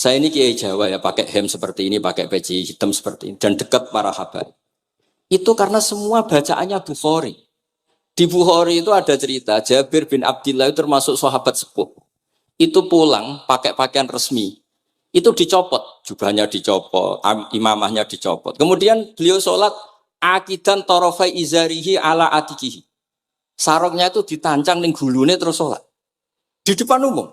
Saya ini kiai Jawa ya, pakai hem seperti ini, pakai peci hitam seperti ini, dan dekat para habaib. Itu karena semua bacaannya Bukhari. Di Bukhari itu ada cerita, Jabir bin Abdillah itu termasuk sahabat sepuh. Itu pulang pakai pakaian resmi. Itu dicopot, jubahnya dicopot, imamahnya dicopot. Kemudian beliau sholat, akidan torofai izarihi ala atikihi. Sarungnya itu ditancang ning gulune terus sholat. Di depan umum.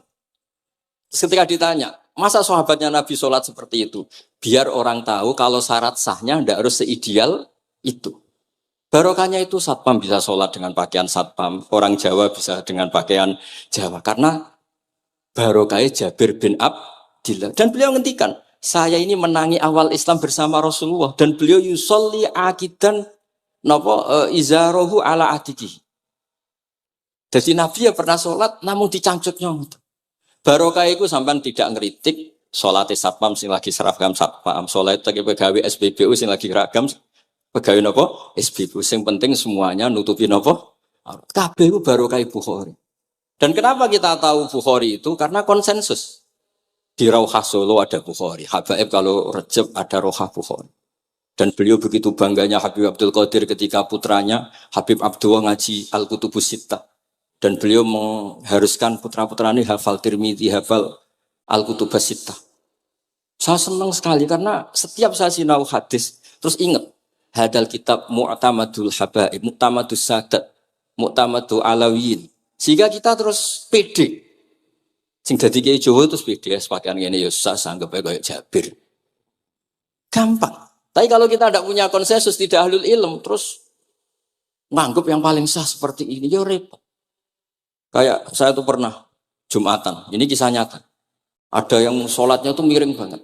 Ketika ditanya, masa sahabatnya Nabi sholat seperti itu? Biar orang tahu kalau syarat sahnya tidak harus seideal itu. Barokahnya itu satpam bisa sholat dengan pakaian satpam. Orang Jawa bisa dengan pakaian Jawa. Karena barokahnya Jabir bin Abdillah. Dan beliau ngendikan, saya ini menangi awal Islam bersama Rasulullah. Dan beliau yusolli akidan izarohu ala atikihi. Jadi Nabi ya pernah sholat namun dicangcuknya. Barokah itu sampai tidak ngeritik sholat satpam sing lagi seragam satpam, sholat lagi pegawai SBBU sing lagi ragam pegawai nopo SBBU. Sing penting semuanya nutupi nopo. Kabeh itu barokah Bukhari. Dan kenapa kita tahu Bukhari itu? Karena konsensus. Di Rauhah Solo ada Bukhari, Habaib kalau Rejab ada Rauhah Bukhari. Dan beliau begitu bangganya Habib Abdul Qadir ketika putranya Habib Abdullah ngaji Al-Kutubus Sittah. Dan beliau mengharuskan putra-putra ini hafal Tirmidzi, hafal Al-Kutubus Sittah. Saya senang sekali karena setiap saya sinau hadis, terus ingat, hadal kitab mu'tamadul habaib, mu'tamadus sadat, mu'tamadul alawiyin. Sehingga kita terus pede. Sing dadi kiai Jawa terus pede, pakaian ngene ya sah sanggep kayak Jabir. Gampang. Tapi kalau kita tidak punya konsensus, tidak ahlul ilm, terus nganggep yang paling sah seperti ini, ya repot. Kayak saya tuh pernah Jumatan, ini kisah nyata. Ada yang sholatnya tuh miring banget.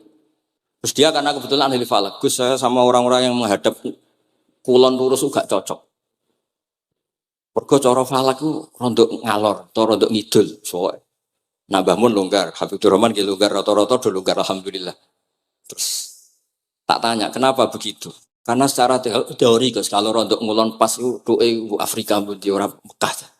Terus dia karena kebetulan ahli falak, Gus saya sama orang-orang yang menghadap kulon lurus gak cocok. Mergo cara falak ku rondok ngalor, atau rondok ngidul. Soalnya Mbah Mun longgar, Habibur Rahman ki longgar, rata-rata do longgar alhamdulillah. Terus tak tanya kenapa begitu? Karena secara teori Gus kalau rondok ngulon pas itu Afrika di orang Mekah.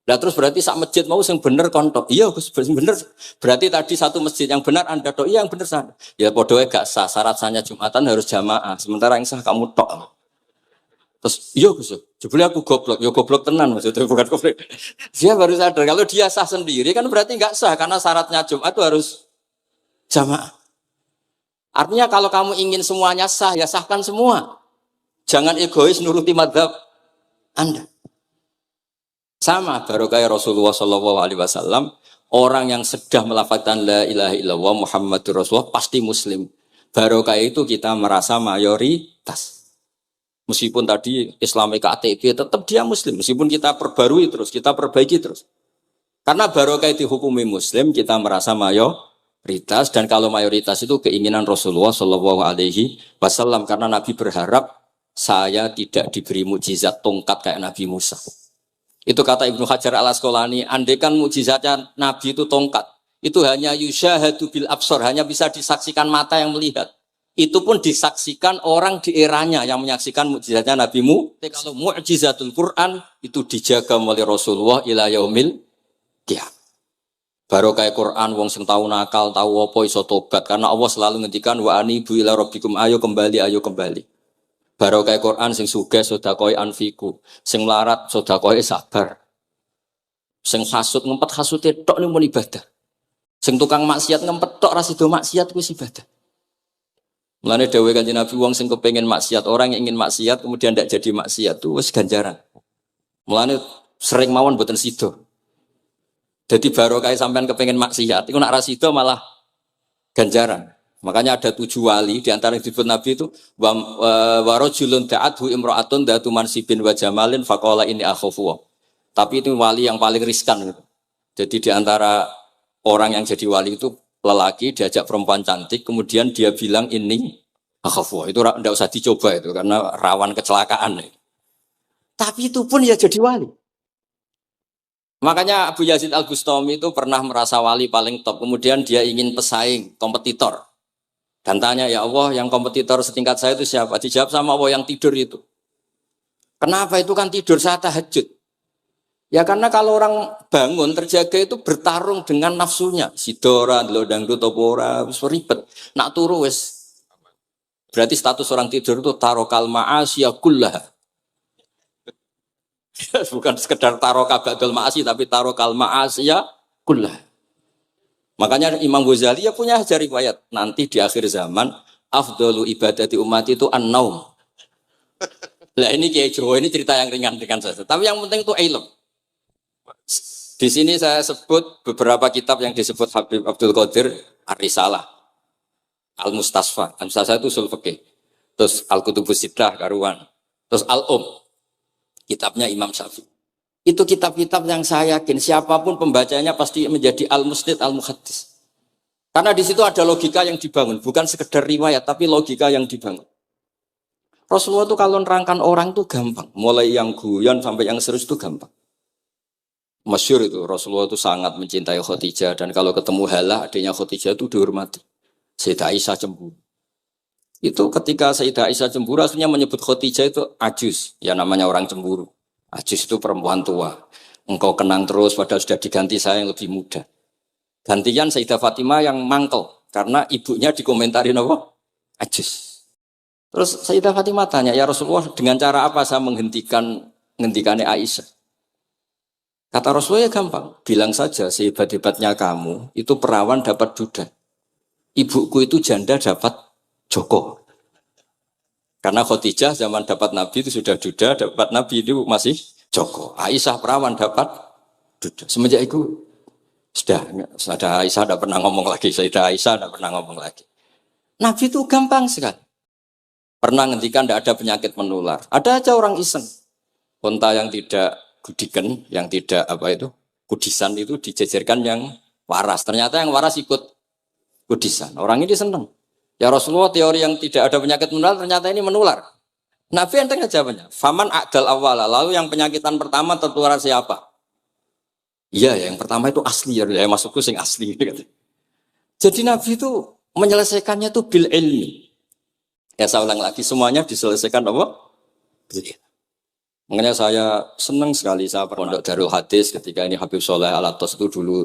Nah terus berarti sak masjid mau yang bener kontok. Iya Gus bener. Berarti tadi satu masjid yang benar Anda tok. Iya yang bener sana. Ya podoe gak sah. Syarat sahnya Jumatan harus jamaah. Sementara yang sah kamu tok. Terus iya Gus. Jebule aku goblok. Ya goblok tenan maksudnya bukan goblok. Dia baru sadar kalau dia sah sendiri kan berarti gak sah karena syaratnya Jumat itu harus jamaah. Artinya kalau kamu ingin semuanya sah ya sahkan semua. Jangan egois nuruti mazhab Anda. Sama barokah Rasulullah SAW, orang yang sudah melafazkan la ilaha illallah Muhammadur Rasulullah pasti muslim. Barokah itu kita merasa mayoritas. Meskipun tadi Islami KTP tetap dia muslim. Meskipun kita perbarui terus, kita perbaiki terus. Karena barokah itu hukumi muslim, kita merasa mayoritas. Dan kalau mayoritas itu keinginan Rasulullah SAW. Karena Nabi berharap saya tidak diberi mukjizat tongkat kayak Nabi Musa. Itu kata Ibnu Hajar al-Asqalani, andaikan mukjizatnya Nabi itu tongkat, itu hanya yusyahadu bil absor, hanya bisa disaksikan mata yang melihat. Itu pun disaksikan orang di eranya yang menyaksikan mukjizatnya Nabi Musa. Kalau mukjizatul Quran itu dijaga oleh Rasulullah ila yaumil qiyamah. Barokah Quran wong sing tau nakal, tau apa iso tobat karena Allah selalu ngendikan wa anibu ila rabbikum ayo kembali. Barokah Quran sing sugih sedekah anfiku, sing melarat sedekah sabar. Sing hasud ngempet hasude tok ning mun ibadah. Sing tukang maksiat ngempet tok ra sido maksiat kuwi ibadah. Mulane dawuh Kanjeng Nabi wong sing kepengin maksiat, orang yang ingin maksiat kemudian ndak jadi maksiat itu wis ganjaran. Mulane sering mawon mboten sido. Jadi barokah sampean kepengin maksiat, iku nak ra sido malah ganjaran. Makanya ada 7 wali di antara yang disebut Nabi itu wa rajulun da'athu imra'atun datu mansibin wa jamalin faqala inni akhafu. Tapi itu wali yang paling riskan gitu. Jadi di antara orang yang jadi wali itu lelaki diajak perempuan cantik kemudian dia bilang ini akhafu. Itu enggak usah dicoba itu karena rawan kecelakaan. Tapi itu pun ya jadi wali. Makanya Abu Yazid Al-Bustami itu pernah merasa wali paling top. Kemudian dia ingin pesaing, kompetitor. Dan tanya, ya Allah yang kompetitor setingkat saya itu siapa? Dijawab sama Allah yang tidur itu. Kenapa itu kan tidur saat tahajud? Ya karena kalau orang bangun terjaga itu bertarung dengan nafsunya. Sidora, delok dangdut apa ora, wis ribet. Nak turu wis berarti status orang tidur itu tarokal ma'asya kullaha. Bukan sekedar taroka ba'dal ma'asi tapi tarokal ma'asya kullaha. Makanya Imam Ghazali ya punya ajar riwayat. Nanti di akhir zaman afdalu ibadati umat itu an-naum. Lah ini Kiai Jawa ini cerita yang ringan-ringan saja. Tapi yang penting itu ilmu. Di sini saya sebut beberapa kitab yang disebut Habib Abdul Qadir Ar-Risalah, Al-Mustasfa. Al-Mustasfa itu usul fikih. Terus Al-Kutubus Sittah karuan. Terus kitabnya Imam Syafi'i. Itu kitab-kitab yang saya yakin siapapun pembacanya pasti menjadi al-musnid al-muhaddis. Karena di situ ada logika yang dibangun, bukan sekedar riwayat tapi logika yang dibangun. Rasulullah itu kalau nerangkan orang itu gampang, mulai yang guyon sampai yang serius itu gampang. Masyhur itu Rasulullah itu sangat mencintai Khadijah dan kalau ketemu Halah adiknya Khadijah itu dihormati. Sayyidah Aisyah cemburu. Itu ketika Sayyidah Aisyah cemburu aslinya menyebut Khadijah itu ajus, ya namanya orang cemburu. Ajus itu perempuan tua. Engkau kenang terus padahal sudah diganti saya yang lebih muda. Gantian Sayyidah Fatimah yang mangkel karena ibunya dikomentarin apa? Ajus. Terus Sayyidah Fatimah tanya, ya Rasulullah dengan cara apa saya menghentikannya Aisyah? Kata Rasulullah ya gampang, bilang saja sehebat-hebatnya kamu, itu perawan dapat duda. Ibuku itu janda dapat joko. Karena Khadijah zaman dapat Nabi itu sudah duda, dapat Nabi itu masih joko. Aisyah perawan dapat duda. Semenjak itu, sudah Aisyah tidak pernah ngomong lagi, Sayyidah Aisyah tidak pernah ngomong lagi. Nabi itu gampang sekali. Pernah ngendikan tidak ada penyakit menular. Ada aja orang iseng. Unta yang tidak gudikan, yang tidak kudisan itu dijejerkan yang waras. Ternyata yang waras ikut kudisan. Orang ini senang. Ya Rasulullah teori yang tidak ada penyakit menular ternyata ini menular. Nabi enteng aja jawabannya. Faman a'dal awala. Lalu yang penyakitan pertama tertular siapa? Iya, yang pertama itu asli. Ya masukku sing asli. Jadi Nabi itu menyelesaikannya itu bil ilmi. Ya saya ulang lagi semuanya diselesaikan apa? Bil ilmi. Makanya saya senang sekali saya pondok Darul Hadis ketika ini Habib Soleh Al-Atos itu dulu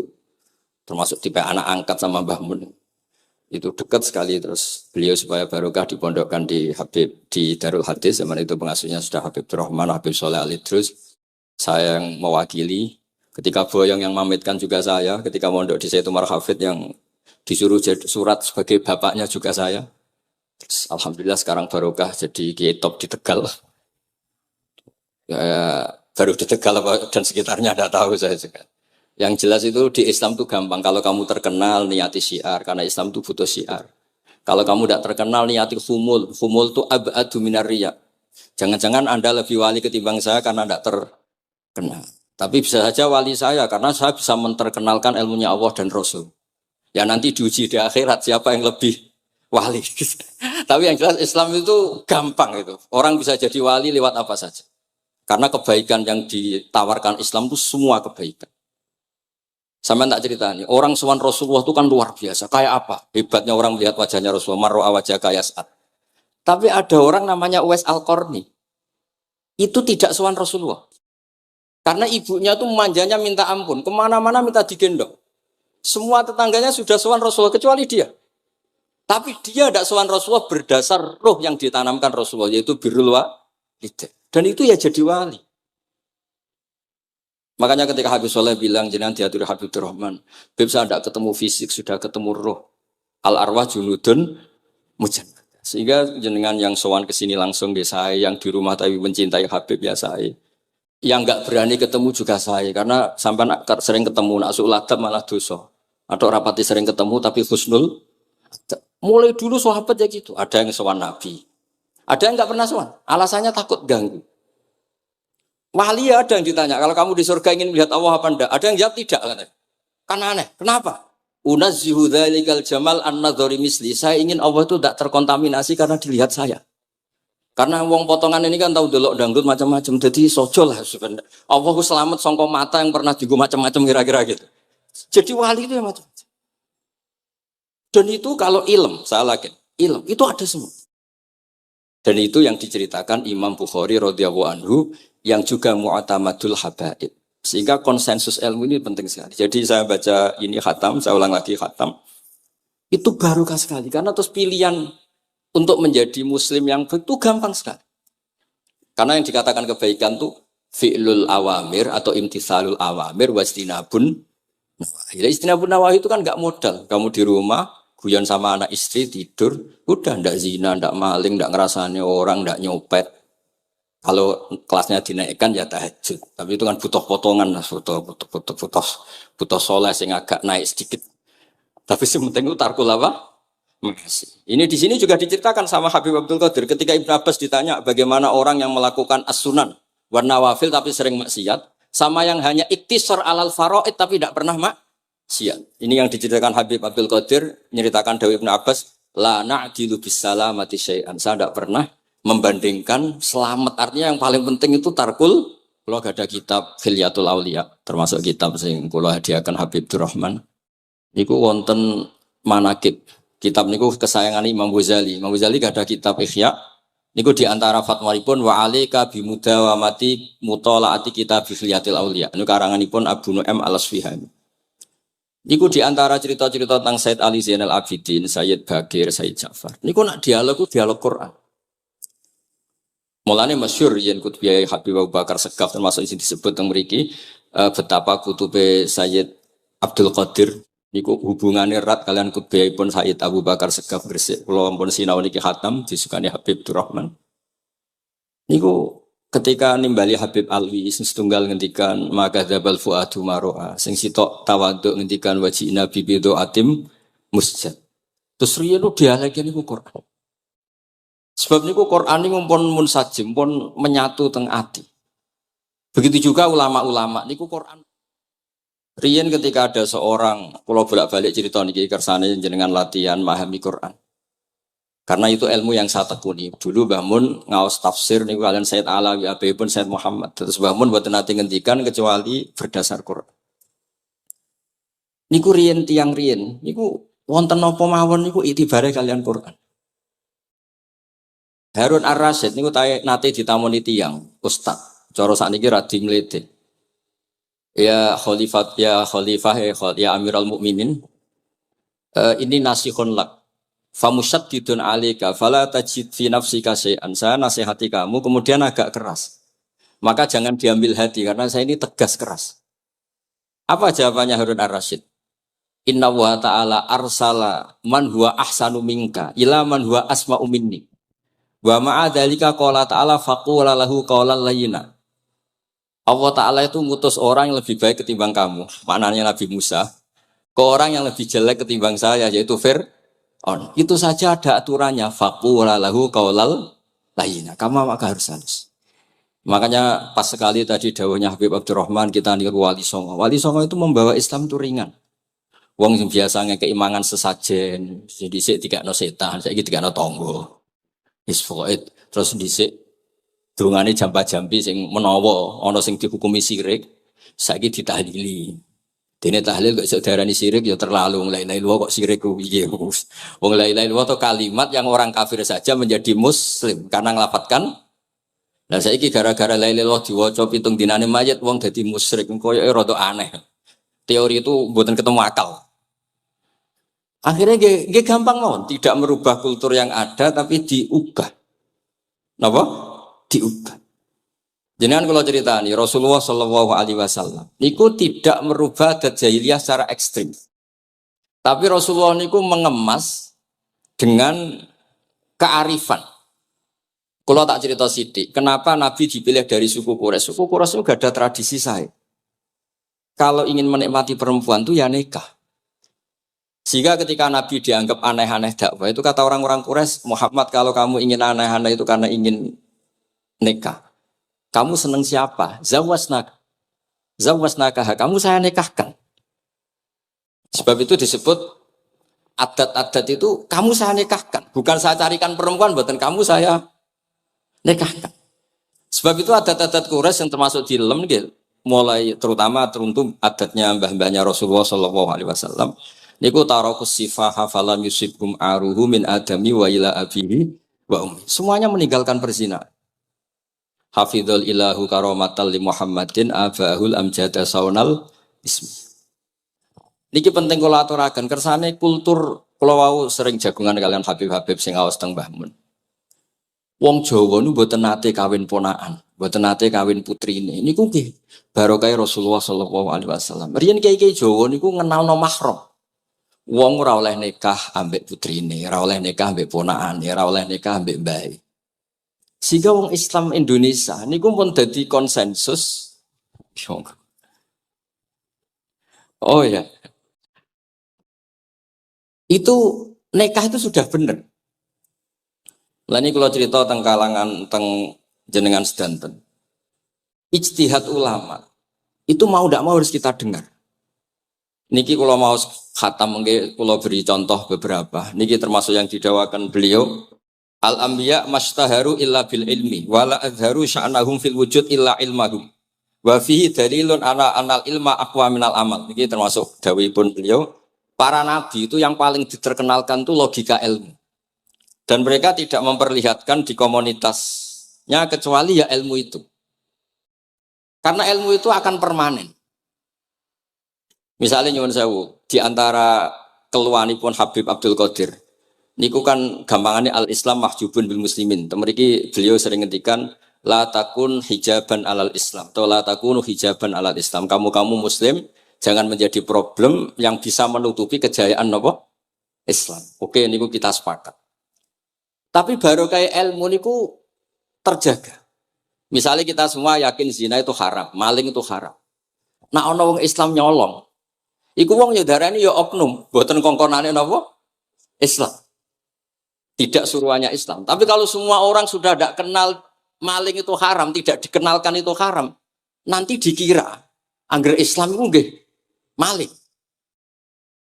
termasuk tipe anak angkat sama Mbah Mun. Itu dekat sekali terus beliau supaya barokah dipondokkan di Habib di Darul Hadis zaman itu pengasuhnya sudah Habib Rahman, Habib Soleh Al-Idrus. Saya yang mewakili ketika boyong yang mamitkan juga saya, ketika mondok di Sayyid Umar Hafid yang disuruh surat sebagai bapaknya juga saya. Terus, alhamdulillah sekarang barokah jadi kiai top di Tegal. Ya, baru di Tegal dan sekitarnya tidak tahu saya juga. Yang jelas itu di Islam itu gampang. Kalau kamu terkenal niati syiar karena Islam itu butuh syiar. Kalau kamu tidak terkenal niati humul. Humul itu ab'adu minar riya. Jangan-jangan Anda lebih wali ketimbang saya karena tidak terkenal. Tapi bisa saja wali saya karena saya bisa menterkenalkan ilmunya Allah dan Rasul. Ya nanti diuji di akhirat siapa yang lebih wali. Tapi yang jelas Islam itu gampang itu. Orang bisa jadi wali lewat apa saja. Karena kebaikan yang ditawarkan Islam itu semua kebaikan. Sama tak cerita nih, orang sowan Rasulullah itu kan luar biasa. Kayak apa? Hebatnya orang melihat wajahnya Rasulullah, marro'a wajah kayak saat. Tapi ada orang namanya Uwais Al-Qarni. Itu tidak sowan Rasulullah. Karena ibunya tuh manjanya minta ampun. Kemana-mana minta digendong. Semua tetangganya sudah sowan Rasulullah, kecuali dia. Tapi dia tidak sowan Rasulullah berdasar roh yang ditanamkan Rasulullah, yaitu birrul walidain. Dan itu ya jadi wali. Makanya ketika Habib Soleh bilang, jenengan diatur Habib Rahman, Habib saya tidak ketemu fisik, sudah ketemu roh. Al-arwah junudun mujannah. Sehingga jenengan yang sowan kesini langsung di saya, yang di rumah tapi mencintai Habib ya saya. Yang nggak berani ketemu juga saya, karena sampai sering ketemu, nak su'ulatab malah dosa. Atau rapati sering ketemu tapi husnul. Mulai dulu sahabat ya gitu, ada yang sowan Nabi. Ada yang nggak pernah sowan, alasannya takut ganggu. Wali ada yang ditanya, kalau kamu di surga ingin melihat Allah apa enggak? Ada yang jawab tidak, katanya. Kan aneh, kenapa? Unazzihu dzalikal jamal an-nadhari misli. Saya ingin Allah itu tidak terkontaminasi karena dilihat saya. Karena wong potongan ini kan tahu delok dangdut macam-macam, jadi sojo lah sebenarnya. Allah selamat songko mata yang pernah digo macam-macam kira-kira gitu. Jadi wali itu ya macam-macam. Dan itu kalau ilm, saya yakin, ilm itu ada semua. Dan itu yang diceritakan Imam Bukhari radhiyallahu anhu yang juga mu'tamadul habaib. Sehingga konsensus ilmu ini penting sekali. Jadi saya baca ini khatam, saya ulang lagi khatam. Itu barokah sekali. Karena terus pilihan untuk menjadi muslim yang baik itu gampang sekali. Karena yang dikatakan kebaikan itu fi'lul awamir atau imtithalul awamir wastinabun nawahi. Istinabun nawahi itu kan nggak modal. Kamu di rumah, guyon sama anak istri, tidur, udah ndak zina, ndak maling, ndak ngerasani orang, ndak nyopet. Kalau kelasnya dinaikkan ya tahajud. Tapi itu kan butuh potongan, butuh soleh sing agak naik sedikit. Tapi sementing itu tarkul apa? Makasih. Ini di sini juga diceritakan sama Habib Abdul Qadir ketika Ibnu Abbas ditanya bagaimana orang yang melakukan as-sunan wan nawafil tapi sering maksiat sama yang hanya iktisar alal faraid tapi tidak pernah maksiat. Ini yang diceritakan Habib Abdul Qadir nyeritakan Dawi Ibnu Abbas la na'dilu bisalamati syai'an. Saya tidak pernah membandingkan selamat, artinya yang paling penting itu tarkul. Kalau ada kitab Khilyatul Auliya termasuk kitab sing kula hadiahkan Habib Durrahman niku wonten manakib. Kitab niku kesayangan Imam Ghazali. Imam Ghazali gak ada kitab Ihya. Niku diantara fatwalipun wa alika bimudawamati mutolaati kitab Khilyatul Auliya. Niku karanganipun Abu Nu'aim Al-Asfihani. Niku diantara cerita-cerita tentang Said Ali Zainal Abidin, Sayyid Bagir, Sayyid Ja'far. Niku nak dialog Quran. Mulane masyhur yen kutbiyai Habib Abu Bakar Segaf termasuk isi disebut teng mriki betapa kutube Sayyid Abdul Qadir niku hubungannya erat kalian kutbiyahipun Sayyid Abu Bakar Segaf Gresik. Kula ampun sinau niki khatam disukani Habib Durrahman. Niku ketika nimbali Habib Alwi sing setunggal ngendikan maka dzabal fuadu maroa sing sitok tawaduk ngendikan wajina bibido atim musjad. Terus riyen dialeki niku Quran. Sebab niku Quran ini pun munsajim, pun menyatu teng ati. Begitu juga ulama-ulama niku Quran. Riyen ketika ada seorang, kalau bolak-balik cerita niki kersane jenengan latihan memahami Quran. Karena itu ilmu yang saya tekuni. Dulu Mbah Mun ngaos tafsir niku kalian Said Alawi pun Said Muhammad. Terus Mbah Mun mboten nate ngendikan kecuali berdasar Quran. Niku riyen tiang riyen, niku wonten napa mawon niku itibare kalian Quran. Harun Ar-Rasyid niku nate ditamoni tiyang ustaz. Cara sakniki radi mlete. Ya khalifah ya Amirul Mukminin. Ini nasihun lak. Famusyaddidun 'alaika fala tajid fi nafsika syai'an. Saya nasihati kamu kemudian agak keras. Maka jangan diambil hati karena saya ini tegas keras. Apa jawabannya Harun Ar-Rasyid? Inna wa ta'ala arsala man huwa ahsanu minka ila man huwa asma'u minni. Wa ma'adzalika qala ta'ala faqula lahu qawlan layyina. Allah Ta'ala itu ngutus orang yang lebih baik ketimbang kamu. Maknanya Nabi Musa. Ke orang yang lebih jelek ketimbang saya yaitu Fir'aun. Itu saja ada aturannya. Faqula lahu qawlan layyina. Kamu maka harus halus. Makanya pas sekali tadi dawuhnya Habib Abdurrahman kita niru Wali Songo. Wali Songo itu membawa Islam itu ringan. Wong sing biasanya keimangan sesajen, jadi sik dikakno setan, saiki dikakno tangga. Terus dhisik dongane jamba-jambi sing menawa ana sing dihukumi syirik saiki ditahlili. Dene tahlil kok iso diarani syirik ya terlalu la ilaha illallah kok syirik ku piye. Wong la ilaha illallah itu kalimat yang orang kafir saja menjadi muslim karena nglafatkan. Lah saiki gara-gara la ilaha illallah diwaca pitung dinane mayit wong dadi musyrik koyoke rada aneh. Teori itu mboten ketemu akal. Akhirnya dia gampang mawon, tidak merubah kultur yang ada tapi diubah. Napa? Diubah. Jenengan kalau cerita nih Rasulullah Shallallahu Alaihi Wasallam, niku tidak merubah adat jahiliyah secara ekstrim. Tapi Rasulullah niku mengemas dengan kearifan. Kalau tak cerita sidik, kenapa Nabi dipilih dari suku Quraisy? Suku Quraisy itu gak ada tradisi saya. Kalau ingin menikmati perempuan tuh ya nikah. Sehingga ketika Nabi dianggap aneh-aneh dakwah itu kata orang-orang Quraisy, Muhammad kalau kamu ingin aneh-aneh itu karena ingin nikah. Kamu seneng siapa? Zawasnaka. Kamu saya nikahkan. Sebab itu disebut adat-adat itu kamu saya nikahkan. Bukan saya carikan perempuan, buatan kamu saya nikahkan. Sebab itu adat-adat Quraisy yang termasuk di lem gitu. Mulai terutama teruntuk adatnya mbah-mbahnya Rasulullah Shallallahu Alaihi Wasallam. Niku tarakus sifaha falam yusibhum aruhu min adami wa ila abihi wa ummi. Semuanya meninggalkan perzinahan. Hafidhul ilahu karomatal li Muhammadin abahul amjada saunal ismi. Niki penting kula aturaken kersane kultur kula wau sering jagungan kalian Habib-habib sing aos teng Mbah Mun. Wong Jawa nu mboten nate kawin ponakan, mboten nate kawin putrine. Niku nggih barokah Rasulullah sallallahu alaihi wasallam. Riyen kiai-kiai Jawa niku ngenalno mahram. Wong ora oleh nikah ambek putrine, ora oleh nikah ambek ponakane, ora oleh nikah ambek mbae. Sehingga wong Islam Indonesia niku pun dadi konsensus. Oh ya, itu nikah itu sudah benar. Lah ini kalau cerita tentang kalangan tentang jenengan sedanten. Ijtihad ulama itu mau tidak mau harus kita dengar. Niki kalau mau khatam mungkin kalau beri contoh beberapa. Niki termasuk yang didawakan beliau. Al-anbiya mastaharu illa bil ilmi wala azharu sya'nahum fil wujud illa ilmahum. Wa fihi dalilun ana anal ilma aqwa minal amal. Niki termasuk dawuhipun beliau. Para nabi itu yang paling diterkenalkan itu logika ilmu. Dan mereka tidak memperlihatkan di komunitasnya kecuali ya ilmu itu. Karena ilmu itu akan permanen. Misalnya nyuwun sewu, di antara keluhanipun Habib Abdul Qadir. Niku kan gampangannya al-Islam mahjubun bil muslimin. Temeriki beliau sering ngendikan la takun hijaban alal Islam atau la takunu hijaban alal Islam. Kamu muslim jangan menjadi problem yang bisa menutupi kejayaan apa? Islam. Oke, niku kita sepakat. Tapi baru kayak ilmu niku terjaga. Misalnya kita semua yakin zina itu haram, maling itu haram. Nah ono wong Islam nyolong. Iku wong yo darani yo oknum, mboten kongkonane napa? Islam. Tidak suruhannya Islam. Tapi kalau semua orang sudah tidak kenal maling itu haram, tidak dikenalkan itu haram, nanti dikira angger Islam itu nggih maling.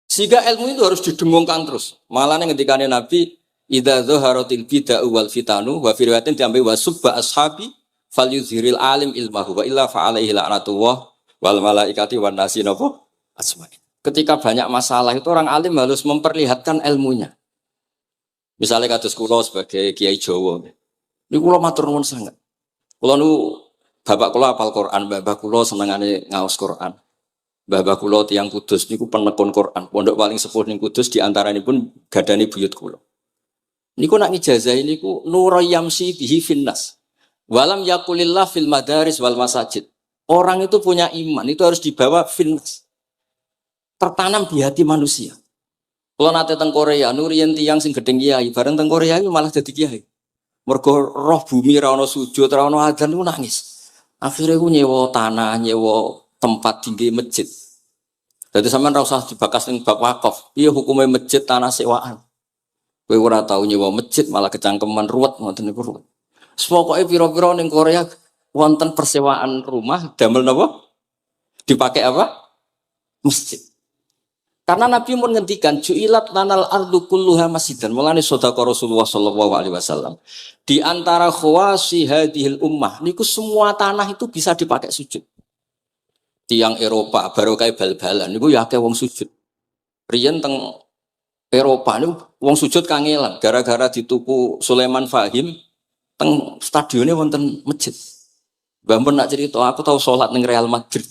Sehingga ilmu itu harus didengungkan terus. Malah ngendikane Nabi, idza dzaharatil bid'ah wal fitanu wa fi riwayatin diambil wa subba ashabi falyuzhiril alim ilmahu wa illa fa alaihi la'natullah wal malaikati wan nasi napa asma'in. Ketika banyak masalah itu orang alim harus memperlihatkan ilmunya. Misalnya kados kula sebagai kiai Jawa. Niku kula matur nuwun sangat. Kula nu bapak kula hafal Quran, bapak kula senengane ngaos Quran. Bapak kula tiyang Kudus niku penekun Quran. Pondok paling sepuh ning Kudus di antaranipun gadani buyut kula. Niku nak ngijazahi niku nurayamsi bihi finnas. Walam yakulillah fil madaris wal masajid. Orang itu punya iman, itu harus dibawa finnas. Tertanam di hati manusia. Kalau nate teng Korea, nurian tiang sing gedeng kiai, bareng teng Korea itu malah jadi kiai. Mergo roh bumi ra ono sujud, ra ono adzan niku nangis. Akhirnya ku nyewa tanah, nyewa tempat tinggi masjid. Jadi sampean ra usah dibakas ning bab wakaf. Piye hukume masjid tanah sewaan? Kowe ora tau nyewa masjid malah kecangkeman ruwet ngoten niku ruwet. Pokoke pira-pira ning Korea wonten persewaan rumah damel napa? Dipakai apa? Masjid. Karena Nabi pun ngendikan ju'ilat lanal ardu kulluha masjidan. Mulane sedekah Rasulullah sallallahu alaihi wasallam. Di antara khawasi hadhil ummah niku semua tanah itu bisa dipakai sujud. Tiang Eropa baru kayak bal-balan niku ya akeh wong sujud. Riyen teng Eropa niku wong sujud kangelan gara-gara dituku Sulaiman Fahim teng stadionnya wonten masjid. Mbah mun nak cerita aku tahu salat ning Real Madrid.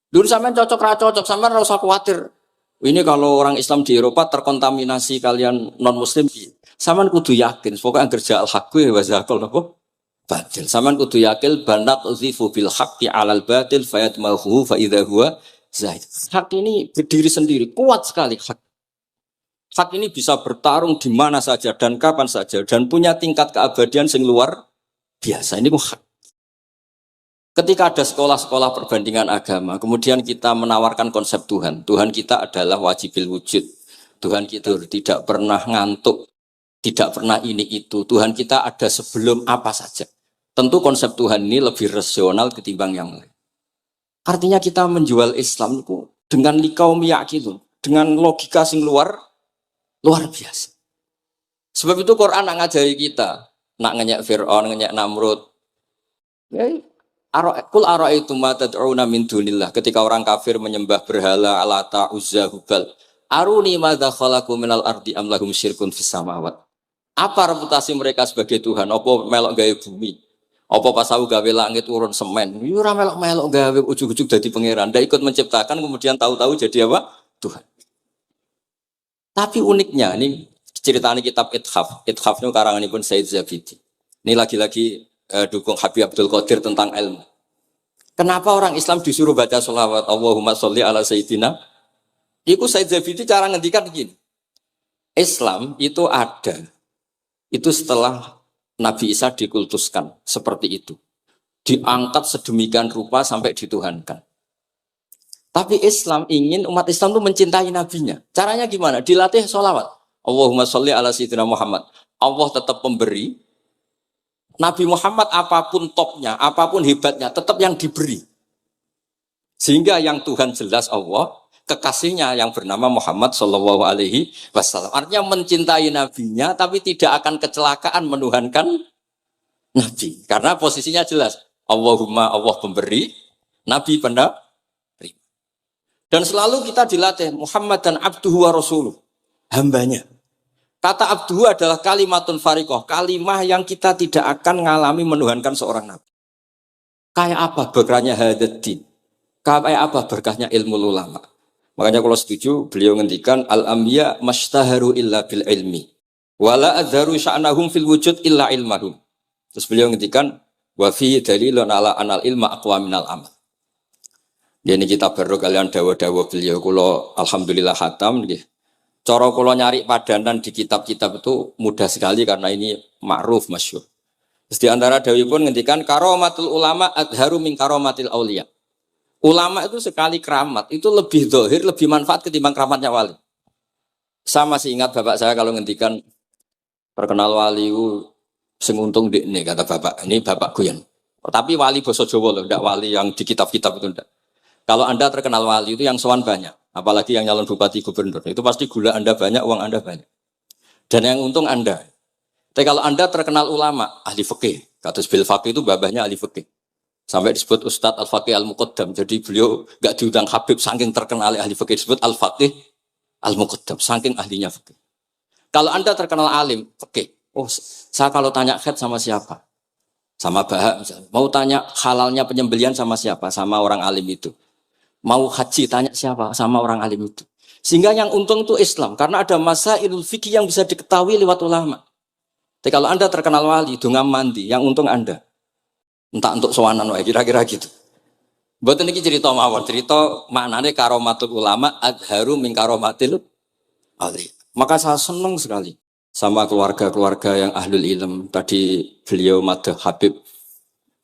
Dulu sampean cocok ra cocok, sampean ora usah khawatir. Ini kalau orang Islam di Eropa terkontaminasi kalian non muslim, sampean kudu yakin, pokoknya kerja al-haqqi wa zakal napa? Batil. Sampean kudu yakin banat uzifu bil haqqi 'alal batil fayatmahu fa idza huwa zaid. Hak ini berdiri sendiri, kuat sekali hak. Hak ini bisa bertarung di mana saja dan kapan saja dan punya tingkat keabadian sing luar biasa. Ini hak. Ketika ada sekolah-sekolah perbandingan agama, kemudian kita menawarkan konsep Tuhan. Tuhan kita adalah wajibil wujud. Tuhan kita tidak pernah ngantuk, tidak pernah ini itu. Tuhan kita ada sebelum apa saja. Tentu konsep Tuhan ini lebih rasional ketimbang yang lain. Artinya kita menjual Islam itu dengan likaum yakin, dengan logika sing luar biasa. Sebab itu Quran nak ngajari kita, nak ngenyek Fir'aun, ngenyek Namrud. Ya, Kul ara'aitum ma tad'una min dunillah. Ketika orang kafir menyembah berhala Lata, Uzza, Hubal. Aruni madza khalaqu minal ardi am lahum syirkun fis samawat. Apa reputasi mereka sebagai Tuhan? Apa melok gawe bumi? Apa pas aku gawe langit urun semen, yo ora melok-melok gawe ujug-ujug dadi pangeran. Ndak ikut menciptakan kemudian tahu-tahu jadi apa? Tuhan. Tapi uniknya ini ceritanya kitab Ithaf. Ithaf itu karanganipun Said Zabidi. Ini lagi-lagi dukung Habib Abdul Qadir tentang ilmu. Kenapa orang Islam disuruh baca sholawat Allahumma sholli ala Sayyidina? Iku Said Zabidi cara ngendikan begini. Islam itu ada. Itu setelah Nabi Isa dikultuskan seperti itu. Diangkat sedemikian rupa sampai dituhankan. Tapi Islam ingin umat Islam itu mencintai nabinya. Caranya gimana? Dilatih sholawat. Allahumma sholli ala sayyidina Muhammad. Allah tetap pemberi. Nabi Muhammad apapun topnya, apapun hebatnya, tetap yang diberi. Sehingga yang Tuhan jelas Allah, kekasihnya yang bernama Muhammad Shallallahu Alaihi Wasallam. Artinya mencintai nabinya, tapi tidak akan kecelakaan menuhankan nabi. Karena posisinya jelas. Allahumma Allah pemberi, nabi penerima. Dan selalu kita dilatih Muhammad dan abduhu wa rasuluh, hambanya. Kata abduhu adalah kalimatun farikoh, kalimah yang kita tidak akan mengalami menuhankan seorang nabi. Kayak apa berkahnya hadaddin? Kayak apa berkahnya ilmu ulama? Makanya kalau setuju, beliau ngendikan al-ambiya mashtaharu illa bil ilmi, wala adharu sya'nahum fil wujud illa ilmahum. Terus beliau ngendikan wa fi dalilun ala anal ilma aqwa minal amal. Ini kita baru kalian dawa-dawa beliau kula alhamdulillah khatam nggih. Cara kula nyari padanan di kitab-kitab itu mudah sekali karena ini ma'ruf masyhur. Terus di antara dawuhipun ngendikan karomatul ulama adharu min karomatil auliya. Ulama itu sekali keramat itu lebih zahir, lebih manfaat ketimbang keramatnya wali. Saya masih ingat bapak saya kalau ngendikan terkenal wali sing untung dekne kata bapak. Ini bapak Guyan. Tapi wali basa Jawa loh, ndak wali yang di kitab-kitab itu ndak. Kalau Anda terkenal wali itu yang sowan banyak, apalagi yang nyalon bupati gubernur, itu pasti gula Anda banyak, uang Anda banyak. Dan yang untung Anda. Tapi kalau Anda terkenal ulama, ahli fikih, kados bil faqih itu babahnya ahli fikih. Sampai disebut Ustadz Al-Faqih Al-Muqaddam. Jadi beliau gak diundang Habib saking terkenal ahli fikih, disebut Al-Faqih Al-Muqaddam, saking ahlinya fikih. Kalau Anda terkenal alim fikih, oh saya kalau tanya khed sama siapa? Sama Bahak misalnya. Mau tanya halalnya penyembelian sama siapa? Sama orang alim itu. Mau haji tanya siapa? Sama orang alim itu. Sehingga yang untung itu Islam. Karena ada masailul fikih yang bisa diketahui lewat ulama. Tapi kalau Anda terkenal wali, dunga mandi, yang untung Anda. Entah untuk sowanan wae kira-kira gitu. Mboten iki cerita mawon, cerita maknane karomatul ulama adharu min karomatil ali. Maka saya senang sekali sama keluarga-keluarga yang ahlul ilm. Tadi beliau madah Habib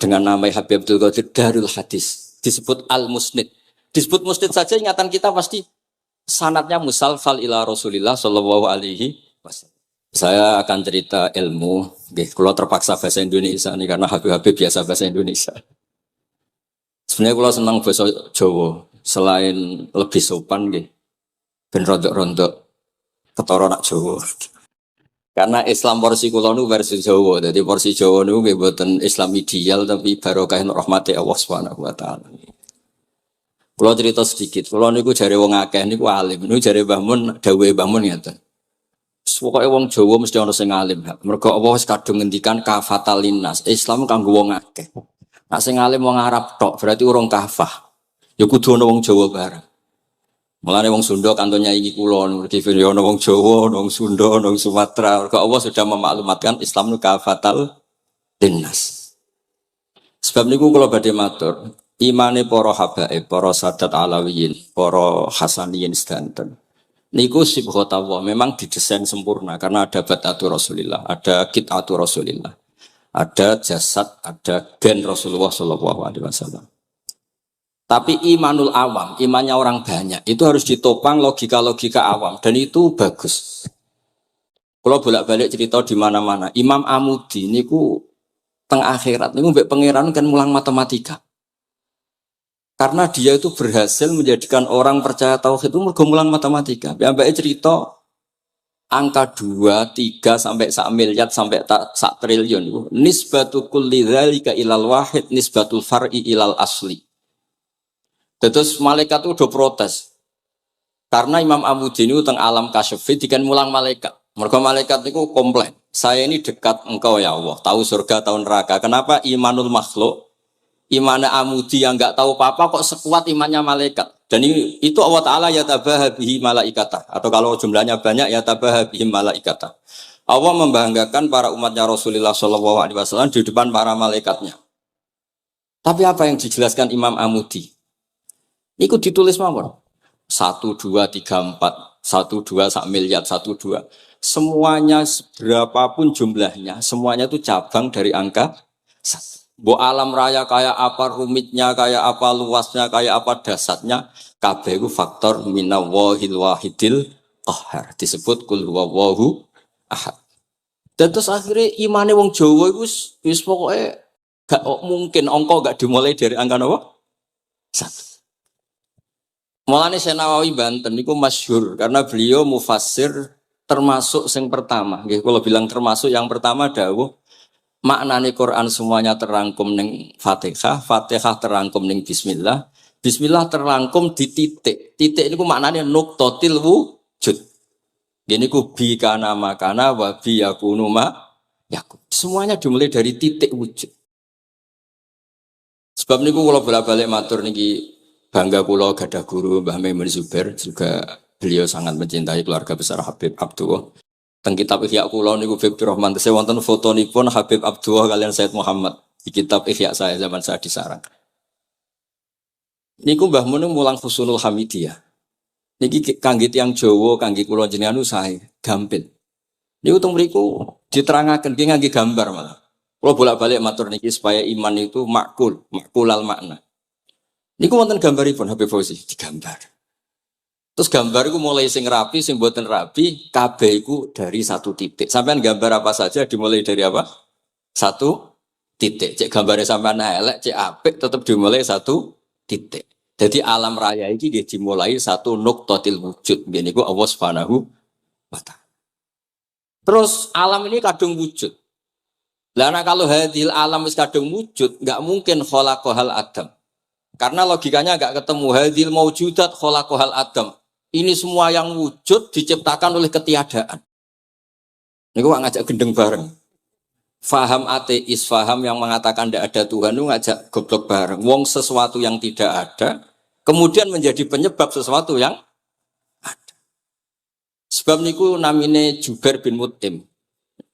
dengan nama Habib Abdul Qadir Darul Hadis. Disebut Al-Musnid. Disebut musnid saja ingatan kita pasti sanadnya musalsal ila Rasulillah sallallahu alaihi wasallam. Saya akan cerita ilmu, kalau terpaksa bahasa Indonesia nih karena Habib-Habib biasa bahasa Indonesia. Sebenarnya kalau senang bahasa Jawa, selain lebih sopan ben rontok-rontok ketara nak Jawa. Karena Islam porsi kula nu versi Jawa, jadi porsi Jawa nu nggih boten Islam ideal tapi barokah rahmati Allah Subhanahu wa taala. Kalau cerita sedikit, kalau niku jare wong akeh niku alim, niku jare Mbah Mun, dawuhe Mbah Mun ngeten. Pokoke wong Jawa mesti ana sing alim. Mergo Allah wis kadung ngendikan kafatal linnas, Islam kanggo wong akeh. Nek sing alim wong Arab tok, berarti urung kafah. Ya kudu ana wong Jawa bareng. Mulane wong Sunda kantonnya iki kula ngerti ana wong Jawa, ana wong Sunda, ana wong Sumatera. Mergo Allah sudah memaklumatkan Islam niku kafatal linnas. Sebab niku kula badhe matur imane para habaib, para sadat alawiyin, para hasaniyin sedanten. Niku sibghatullah memang didesain sempurna karena ada batatu Rasulillah, ada kitatu Rasulillah, ada jasad, ada gen Rasulullah sallallahu alaihi wasallam. Tapi imanul awam, imannya orang banyak itu harus ditopang logika-logika awam dan itu bagus. Kalau bolak-balik cerita di mana-mana, Imam Amudi niku teng akhirat niku mbek pangeran kan mulang matematika. Karena dia itu berhasil menjadikan orang percaya tauhid itu mergo mulang matematika. Mbake cerita angka 2, 3 sampai 1 miliar sampai 1 triliun itu nisbatu kulli dzalika ilal wahid nisbatul far'i ilal asli. Terus malaikat itu udah protes. Karena Imam Amudi ini teng alam kasyaf dikan mulang malaikat. Mergo malaikat itu komplain. saya ini dekat engkau ya Allah, tahu surga, tahu neraka. Kenapa imanul makhluk, imannya amudi yang nggak tahu apa-apa kok sekuat imannya malaikat? Dan itu Allah Ta'ala ya tabahabihi malaikata. Atau kalau jumlahnya banyak ya tabahabihi malaikata. Allah membanggakan para umatnya Rasulullah SAW di depan para malaikatnya. Tapi apa yang dijelaskan Imam Amudi? Itu ditulis mawon. 1, 2, 3, 4. 1, 2, sak miliar, 1, 2. Semuanya berapapun jumlahnya, semuanya itu cabang dari angka 1. Bo alam raya kayak apa rumitnya, kayak apa luasnya, kayak apa dasarnya, kabeh itu faktor minawahil wahidil qahar. Disebut kul huwallahu ahad. Dan terus akhirnya imane wong Jawa itu wis pokoknya gak mungkin angka gak dimulai dari angka apa? 1. Mulane Senawawi Banten niku masyhur karena beliau mufassir termasuk yang pertama. Nggih kula bilang termasuk yang pertama dawuh maknane Quran semuanya terangkum ning Fatihah, Fatihah terangkum ning bismillah, bismillah terangkum di titik. Titik niku maknane nuqtatil wujud. Gini ku bi kana makana wa bi yakunu ma yakun. Semuanya dimulai dari titik wujud. Sebab niku kula bolak-balik matur niki bangga kula gadah guru Mbah Maimun Zubair, juga beliau sangat mencintai keluarga besar Habib Abdullah. Teng kitab Ihya kula niku Habibur Rahman tesih wonten fotonipun Habib Abdullah kalian Said Muhammad di kitab Ihya saya zaman saya di Sarang. Niku Mbah Mun mulang Husnul Hamidiyah. Niki kangge tiyang Jawa, kangge kula jenengan sae gampil. Niku teng mriku diterangaken nggih ngangge gambar malah. Kula bolak-balik matur niki supaya iman itu makulal makna. Niku wonten gambaripun Habib Fauzi digambar. Terus gambar iku mulai sing rapi, sing mboten rapi, kabeh iku dari satu titik. Sampean gambar apa saja dimulai dari apa? Satu titik. Cek gambare sampean elek, cek apik tetap dimulai satu titik. Jadi alam raya iki nggih dimulai satu nuqtatil wujud. Nggih niku Allah Subhanahu wa taala. Terus alam ini kadung wujud. Lah kalau hadil alam wis kadung wujud, enggak mungkin khalaqahal adam. Karena logikanya enggak ketemu hadil maujudat khalaqahal adam. Ini semua yang wujud diciptakan oleh ketiadaan. Niku ngajak gendeng bareng. Faham ateis, faham yang mengatakan tidak ada Tuhan itu ngajak goblok bareng. Wong sesuatu yang tidak ada, kemudian menjadi penyebab sesuatu yang ada. Sebab niku namine Jubair bin Mut'im.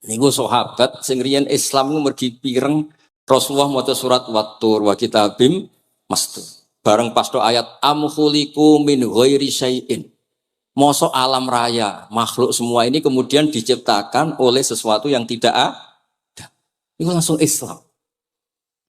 Niku sahabat sing riyen Islam niku mergi pireng Rasulullah maca surat Wat-Tur wa kitabim mastur. Bareng pas ayat am khuliqu min ghairi syai'in. Mosok alam raya, makhluk semua ini kemudian diciptakan oleh sesuatu yang tidak ada. Itu langsung Islam.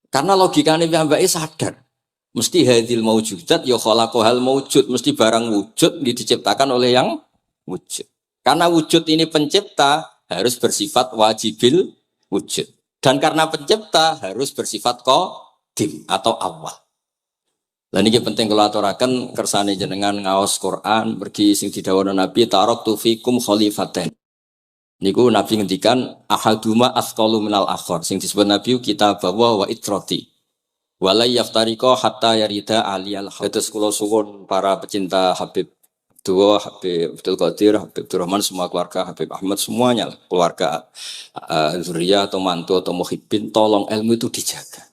Karena logikanya mbak sadar. Mesti hadil maujudat ya khalaqahal maujud, mesti barang wujud diciptakan oleh yang wujud. Karena wujud ini pencipta harus bersifat wajibil wujud. Dan karena pencipta harus bersifat qadim atau awal. Lah niki penting kula aturaken kersane jenengan ngaos Quran mergi sing didhawuhna Nabi taraktu fikum khalifaten. Niku Nabi ngendikan ahaduma asqalu minal akhar sing disebut Nabi kitab wa itrati. Wala yaftariqa hatta yarida aliyal hadis kula suwun para pecinta Habib Abdullah, Habib Abdul Qadir, Habib Abdurrahman, semua keluarga Habib Ahmad semuanya keluarga zuriyah atau mantu atau muhibbin tolong ilmu itu dijaga.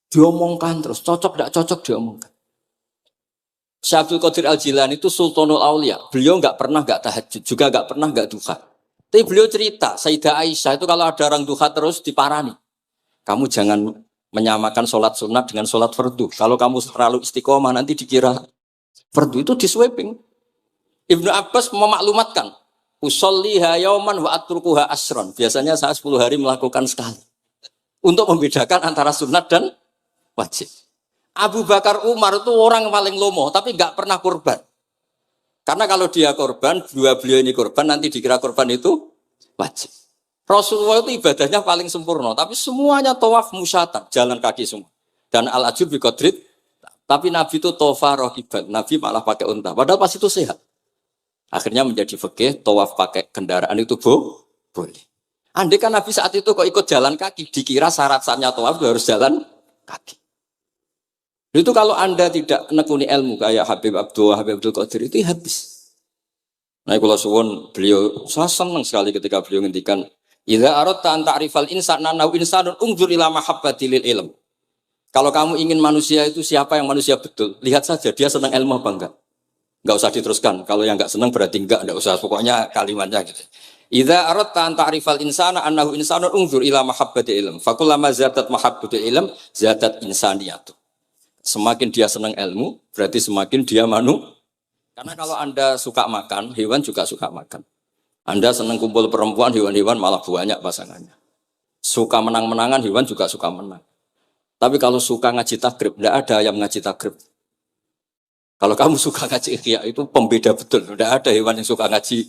Diomongkan terus, cocok tidak cocok diomongkan. Syekh Abdul Qadir Al-Jilani itu Sultanul Aulia. Beliau nggak pernah nggak tahajud, juga nggak pernah nggak duha. Tapi beliau cerita, Sayyidah Aisyah itu kalau ada orang duha terus diparani. Kamu jangan menyamakan sholat sunat dengan sholat fardu. Kalau kamu terlalu istiqomah nanti dikira fardu itu diswiping. Ibnu Abbas memaklumatkan, usolliha yauman wa atrukuha asron. Biasanya saya 10 hari melakukan sekali. Untuk membedakan antara sunat dan wajib. Abu Bakar Umar itu orang paling lomo, tapi nggak pernah kurban. Karena kalau dia korban, dua beliau ini korban, nanti dikira korban itu wajib. Rasulullah itu ibadahnya paling sempurna, tapi semuanya tawaf musyatan, jalan kaki semua. Dan al-ajur bi qadrit, tapi Nabi itu tofa rohiban, Nabi malah pakai unta, padahal pas itu sehat. Akhirnya menjadi fikih, tawaf pakai kendaraan itu boleh. Andai kan Nabi saat itu kok ikut jalan kaki, dikira syarat-syaratnya tawaf harus jalan kaki. Itu kalau Anda tidak nekuni ilmu kayak Habib Abdullah, Habib Abdul Qadir itu habis. Nah, kalau suwon beliau, saya senang sekali ketika beliau ngendikan Idza aradta an ta'rifal insana nahu insanun unzur ila mahabbati lil ilm. Kalau kamu ingin manusia itu siapa yang manusia betul, lihat saja dia senang ilmu apa enggak. Enggak usah diteruskan. Kalau yang enggak senang berarti enggak usah. Pokoknya kalimatnya gitu. Idza aradta an ta'rifal insana annahu insanun unzur ila mahabbati ilm. Fakullama zatat mahabbatu ilm zatat insaniyatu. Semakin dia senang ilmu, berarti semakin dia Karena kalau Anda suka makan, hewan juga suka makan. Anda senang kumpul perempuan, hewan-hewan malah banyak pasangannya. Suka menang-menangan, hewan juga suka menang. Tapi kalau suka ngaji takrib, tidak ada yang ngaji takrib. Kalau kamu suka ngaji ihya, itu pembeda betul. Tidak ada hewan yang suka ngaji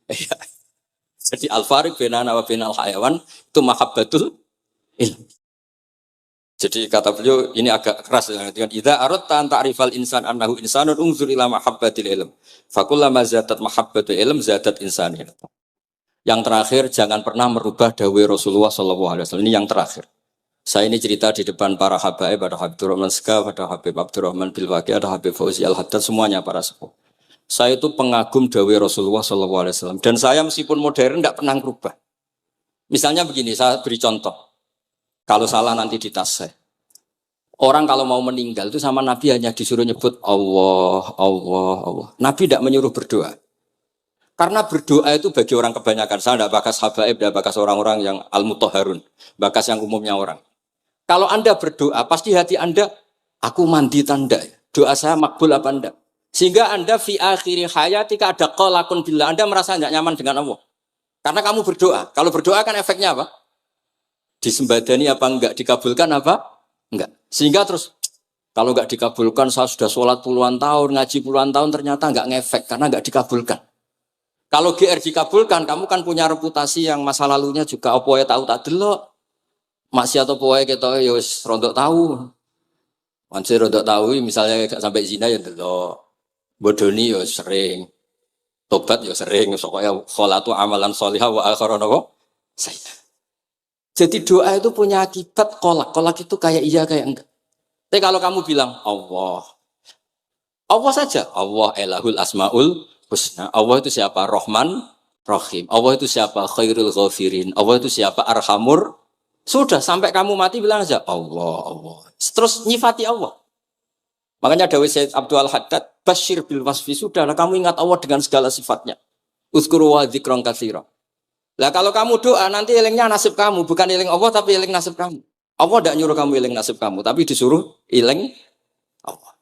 ihya. Jadi al-fariq bainana wa bainal hayawan itu mahabbatul ilm. Jadi kata beliau ini agak keras dengan idza aradta an ta'rifal insan annahu insanun unzur ila mahabbatil ilm. Fakullama zadat mahabbatul ilm zadat insaniyah. Yang terakhir jangan pernah merubah dawai Rasulullah sallallahu alaihi wasallam. Ini yang terakhir. Saya ini cerita di depan para habaib, ada Habib Rahman Skaf, ada Habib Abdurrahman Bilwaqi, ada Habib Fauzi Al-Haddad, semuanya para sepuh. Saya itu pengagum dawai Rasulullah sallallahu alaihi wasallam dan saya meskipun modern tidak pernah merubah. Misalnya begini, saya beri contoh. Kalau salah nanti ditas saya. Orang kalau mau meninggal itu sama Nabi hanya disuruh nyebut Allah, Allah, Allah. Nabi tidak menyuruh berdoa. Karena berdoa itu bagi orang kebanyakan. Saya tidak bakas habaib, tidak bakas orang-orang yang al-mutahharun. Bakas yang umumnya orang. Kalau Anda berdoa, pasti hati Anda, aku mandi tanda. Doa saya makbul apa enggak? Sehingga Anda fi akhiri hayatika ada qalakun billah. Anda merasa tidak nyaman dengan Allah. Karena kamu berdoa. Kalau berdoa kan efeknya apa? Disembadani apa enggak? Dikabulkan apa? Enggak. Sehingga terus, kalau enggak dikabulkan, saya sudah sholat puluhan tahun, ngaji puluhan tahun, ternyata enggak ngefek. Karena enggak dikabulkan. Kalau GR dikabulkan, kamu kan punya reputasi yang masa lalunya juga apa ya tahu tak delok. Masih atau poe kita ya wis rondok tahu. Masih rondok tahu misalnya gak sampai zina ya delok. Bodoni ya sering. Tobat ya sering, pokoknya kholatu amalan sholihah wa akharana saya. Jadi doa itu punya akibat kolak. Kolak itu kayak iya kayak enggak. Tapi kalau kamu bilang Allah. Allah saja. Allah elahul asmaul husna. Allah itu siapa? Rahman, Rahim. Allah itu siapa? Khairul ghafirin. Allah itu siapa? Arhamur. Sudah sampai kamu mati bilang aja Allah, Allah. Terus nyifati Allah. Makanya Dawei Said Abdul Haddad, Bashir bil wasfi, sudahlah kamu ingat Allah dengan segala sifatnya. Uzkuru wa dzikran katsira. Lah kalau kamu doa nanti elingnya nasib kamu, bukan eling Allah tapi eling nasib kamu. Allah tidak nyuruh kamu eling nasib kamu, tapi disuruh eling Allah.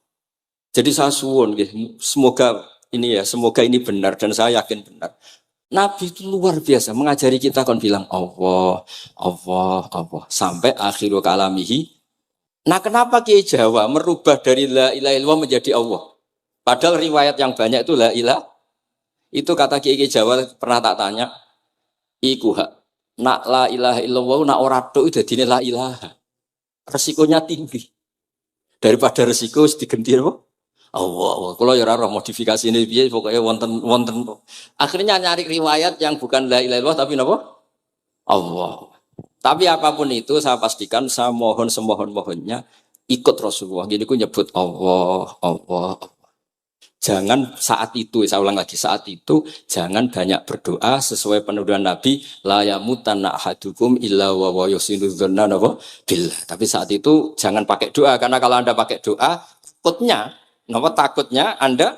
Jadi saya suwun, semoga ini benar dan saya yakin benar. Nabi itu luar biasa mengajari kita kon bilang Allah, Allah, Allah sampai akhirul kalamihi. Nah, kenapa Kiai Jawa merubah dari la ilaha illallah menjadi Allah? Padahal riwayat yang banyak itu la ilaha. Itu kata Kiai Jawa pernah tak tanya, iku hak. Nak la ilaha illallah nak ora tok dadine la ilaha. Resikonya tinggi. Daripada resiko digenti apa? Allah. Kalau ya ora modifikasi ini piye pokoknya wonten. Akhirnya nyari riwayat yang bukan la ilaha illallah tapi napa? Allah. Tapi apapun itu saya pastikan saya mohon semohon-mohonnya ikut Rasulullah. Gini ku nyebut Allah, Allah, Allah. Jangan saat itu, saya ulang lagi, saat itu jangan banyak berdoa sesuai penuduhan Nabi la yamutanna ahadukum illa wa yusinu dzanna billah. Tapi saat itu jangan pakai doa karena kalau Anda pakai doa takutnya Anda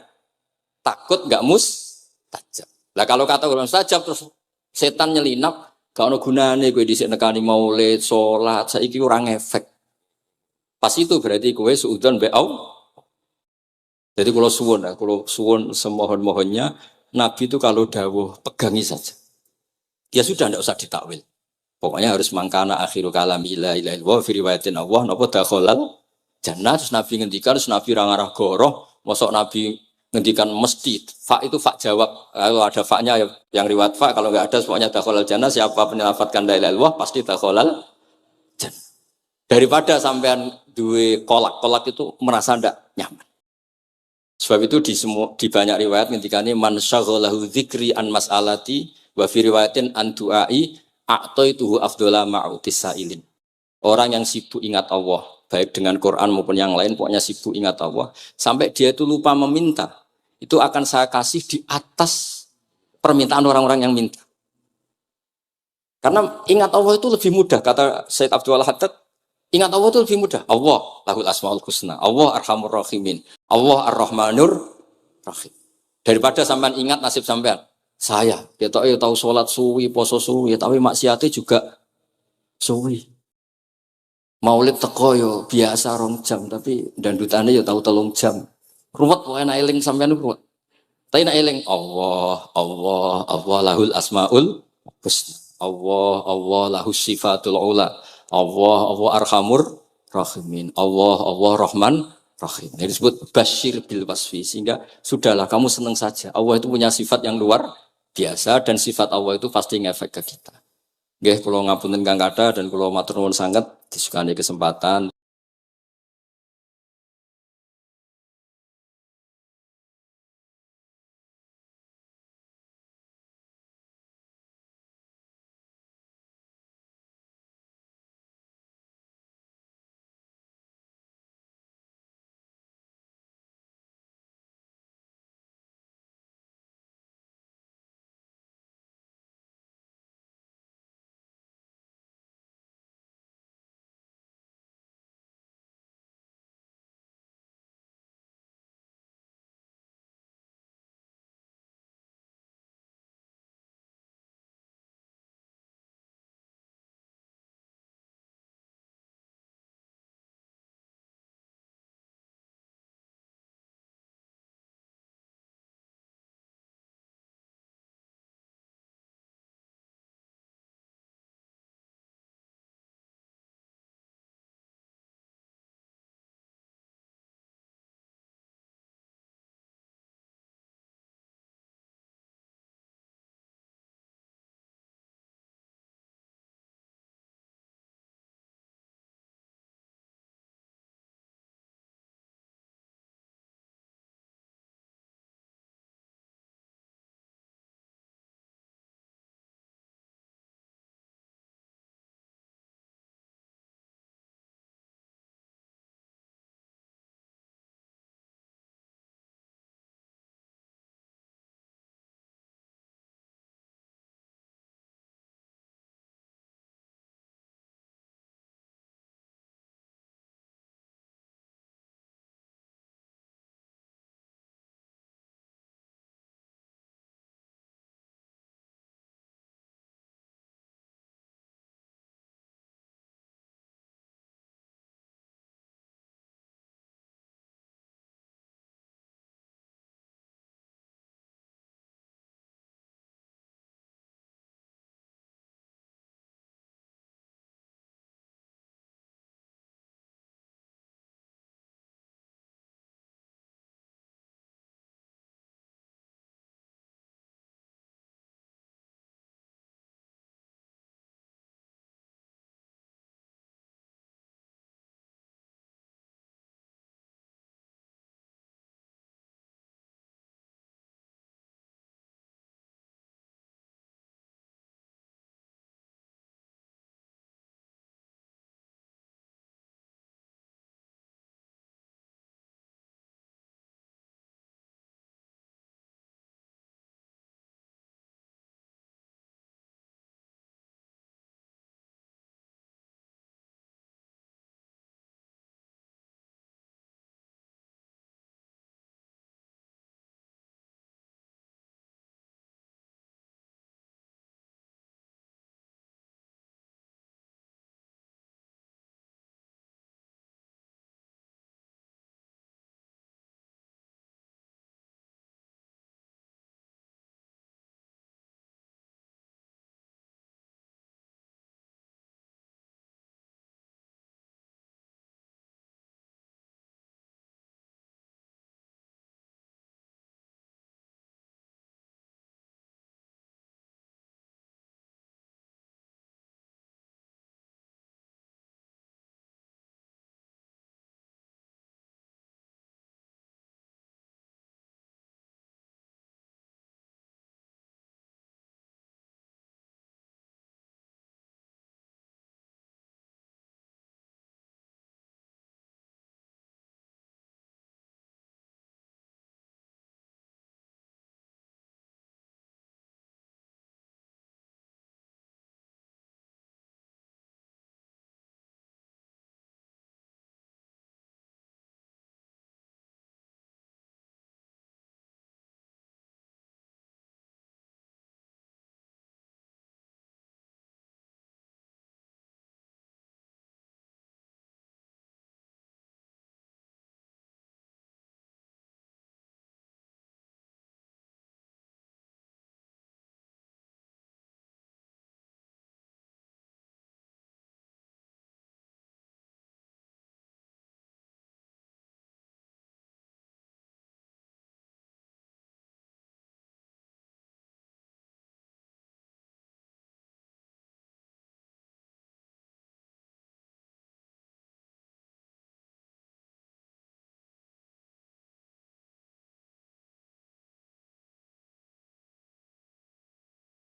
takut enggak mustajab. Lah kalau kata orang mustajab terus setan nyelinap, gak ono gunane kowe dhisik nekani maulid, salat, saiki ora ngefek. Pas itu berarti kowe suudzon be Allah. Jadi kalau suwun semohon-mohonnya Nabi itu kalau dawuh pegangi saja. Dia sudah tidak usah ditakwil. Pokoknya harus mangkana akhiru kalami la ilaha illallah fi riwayatin Allah napa dakhalal jannah. Terus Nabi ngendikan, terus Nabi rangarah goroh, mosok Nabi ngendikan mesti fa itu fa jawab. Kalau ada fa-nya yang riwayat fa, kalau enggak ada pokoknya dakhalal jannah, siapa penyelafatkan la ilaha illallah pasti dakhalal jannah. Daripada sampean duwe kolak itu merasa ndak nyaman. Sebab itu di banyak riwayat ngendikane man syaghalahu dzikri an mas'alati wa fi riwayatin an du'ai a'taituhu afdhala ma'utis sa'ilin. Orang yang sibuk ingat Allah, baik dengan Quran maupun yang lain, pokoknya sibuk ingat Allah, sampai dia itu lupa meminta, itu akan saya kasih di atas permintaan orang-orang yang minta. Karena ingat Allah itu lebih mudah, kata Said Abdul Haddad, ingat Allah itu lebih mudah. Allah lahul asmaul husna, Allah arhamur rahimin, Allah ar-rahmanur rahim. Daripada sampean ingat nasib sampean. Saya, tahu sholat suwi, poso suwi, tapi maksiatnya juga suwi. Maulid teko yo biasa 2 jam, tapi dandutannya yo tahu 3 jam. Ruwet wae nek eling sampean ruwet. Tapi nek eling Allah, Allah, Allah lahul asmaul husna. Allah, Allah lahus sifatul ula. Allah, Allah arhamur rahimin. Allah, Allah rahman rahim. Ini disebut basyir bil wasfi, sehingga sudahlah kamu senang saja. Allah itu punya sifat yang luar biasa dan sifat Allah itu pasti ngefek ke kita. Nggih, kula ngapunten Kang Kada dan kula matur nuwun sanget disukani kesempatan